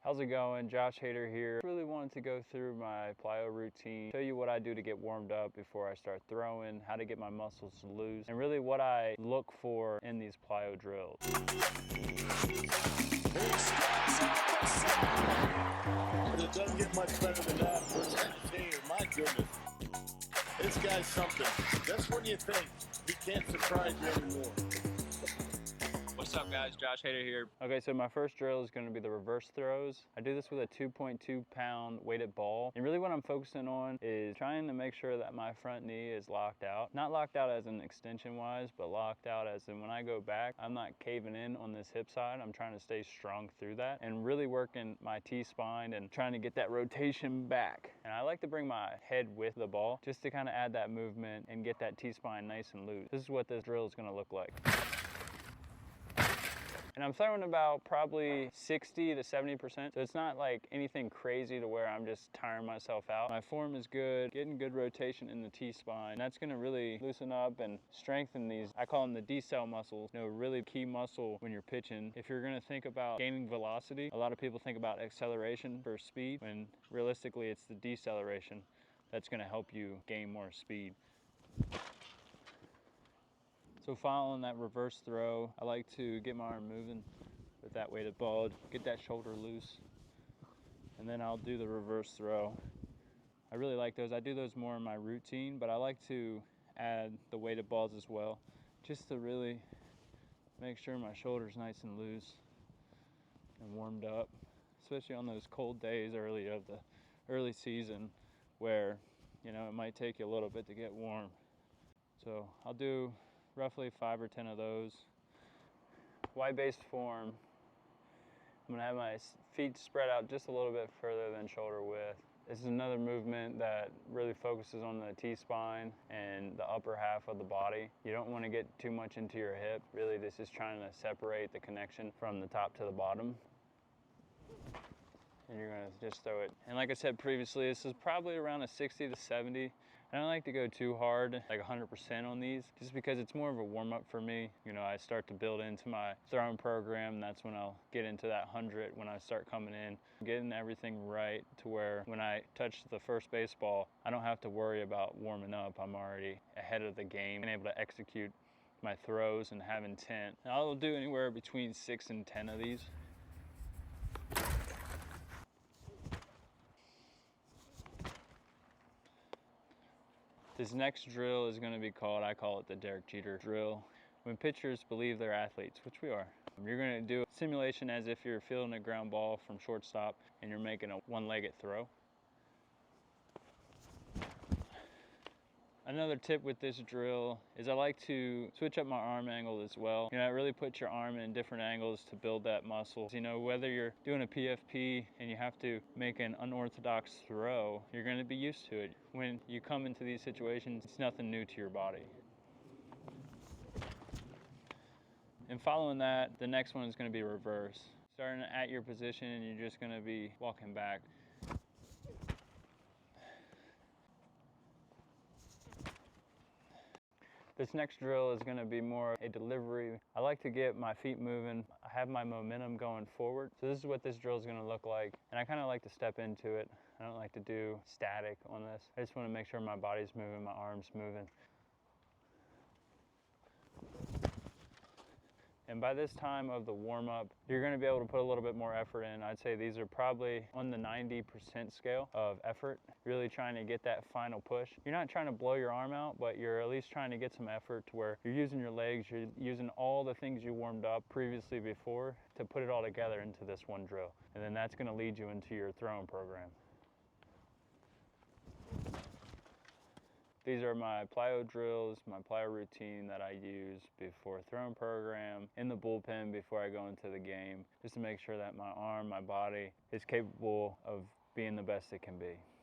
How's it going? JHaderade here. Really wanted to go through my plyo routine, show you what I do to get warmed up before I start throwing, how to get my muscles loose, and really what I look for in these plyo drills. It doesn't get much better than that. JHaderade, my goodness. This guy's something. Just when you think he can't surprise you anymore. What's up guys, JHaderade here. Okay, so my first drill is gonna be the reverse throws. I do this with a 2.2 pound weighted ball. And really what I'm focusing on is trying to make sure that my front knee is locked out. Not locked out as in extension wise, but locked out as in when I go back, I'm not caving in on this hip side. I'm trying to stay strong through that and really working my T-spine and trying to get that rotation back. And I like to bring my head with the ball just to kind of add that movement and get that T-spine nice and loose. This is what this drill is gonna look like. And I'm throwing about probably 60 to 70%. So it's not like anything crazy to where I'm just tiring myself out. My form is good, getting good rotation in the T-spine. That's gonna really loosen up and strengthen these, I call them the decel muscles. You know, really key muscle when you're pitching. If you're gonna think about gaining velocity, a lot of people think about acceleration for speed, when realistically it's the deceleration that's gonna help you gain more speed. So following that reverse throw, I like to get my arm moving with that weighted ball, get that shoulder loose, and then I'll do the reverse throw. I really like those. I do those more in my routine, but I like to add the weighted balls as well, just to really make sure my shoulder's nice and loose and warmed up, especially on those cold days early season where, you know, it might take you a little bit to get warm. So I'll do roughly 5 or 10 of those. Y-based form. I'm gonna have my feet spread out just a little bit further than shoulder width. This is another movement that really focuses on the T-spine and the upper half of the body. You don't want to get too much into your hip. Really, this is trying to separate the connection from the top to the bottom. And you're gonna just throw it. And like I said previously, this is probably around a 60 to 70. I don't like to go too hard, like 100% on these, just because it's more of a warm up for me. You know, I start to build into my throwing program, and that's when I'll get into that 100 when I start coming in, getting everything right to where when I touch the first baseball, I don't have to worry about warming up. I'm already ahead of the game and able to execute my throws and have intent. And I'll do anywhere between 6 and 10 of these. This next drill is going to be called, I call it the Derek Jeter drill. When pitchers believe they're athletes, which we are, you're going to do a simulation as if you're fielding a ground ball from shortstop and you're making a one-legged throw. Another tip with this drill is I like to switch up my arm angle as well. You know, I really put your arm in different angles to build that muscle. You know, whether you're doing a PFP and you have to make an unorthodox throw, you're going to be used to it. When you come into these situations, it's nothing new to your body. And following that, the next one is going to be reverse. Starting at your position and you're just going to be walking back. This next drill is going to be more a delivery. I like to get my feet moving. I have my momentum going forward. So this is what this drill is going to look like. And I kind of like to step into it. I don't like to do static on this. I just want to make sure my body's moving, my arm's moving. And by this time of the warm-up, you're going to be able to put a little bit more effort in. I'd say these are probably on the 90% scale of effort, really trying to get that final push. You're not trying to blow your arm out, but you're at least trying to get some effort to where you're using your legs, you're using all the things you warmed up previously before to put it all together into this one drill. And then that's going to lead you into your throwing program. These are my plyo drills, my plyo routine that I use before throwing program, in the bullpen before I go into the game, just to make sure that my arm, my body is capable of being the best it can be.